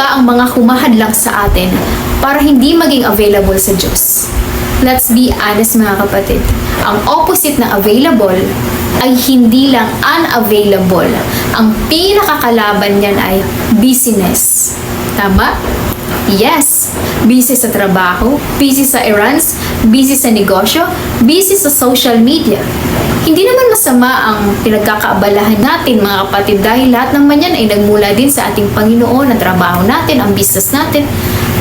ba ang mga humahadlang sa atin para hindi maging available sa Diyos? Let's be honest mga kapatid. Ang opposite na available ay hindi lang unavailable. Ang pinakakalaban niyan ay busyness. Tama? Yes, busy sa trabaho, busy sa errands, busy sa negosyo, busy sa social media. Hindi naman masama ang pinagkakaabalahan natin mga kapatid dahil lahat naman yan ay nagmula din sa ating Panginoon, ang trabaho natin, ang business natin.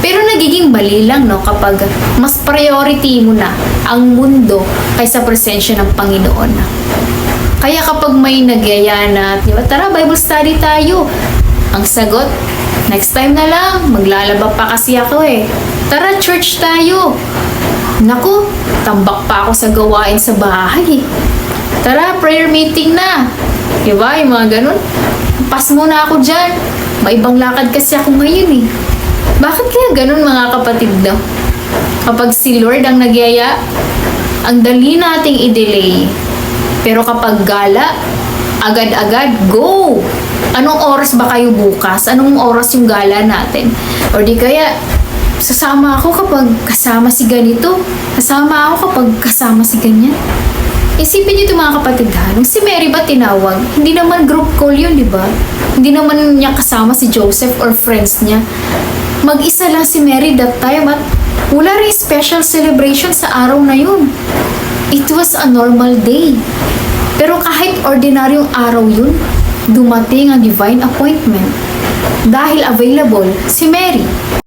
Pero nagiging mali lang no, kapag mas priority mo na ang mundo kaysa presensya ng Panginoon. Kaya kapag may nagyaya na, di ba, tara Bible study tayo. Ang sagot, next time na lang, maglalaba pa kasi ako eh. Tara church tayo. Naku, tambak pa ako sa gawain sa bahay. Tara, prayer meeting na. Diba, yung mga ganun. Pas muna ako dyan. May ibang lakad kasi ako ngayon eh. Bakit kaya ganun mga kapatid no? Kapag si Lord ang nagyaya, ang dali nating i-delay. Pero kapag gala, agad-agad, go! Anong oras ba kayo bukas? Anong oras yung gala natin? O di kaya, sasama ako kapag kasama si ganito. Kasama ako kapag kasama si ganyan. Isipin niyo ito mga kapatid ha, nung si Mary ba tinawag? Hindi naman group call yun, di ba? Hindi naman niya kasama si Joseph or friends niya. Mag-isa lang si Mary that time at wala rin special celebration sa araw na yun. It was a normal day. Pero kahit ordinaryong araw yun, dumating ang divine appointment. Dahil available si Mary.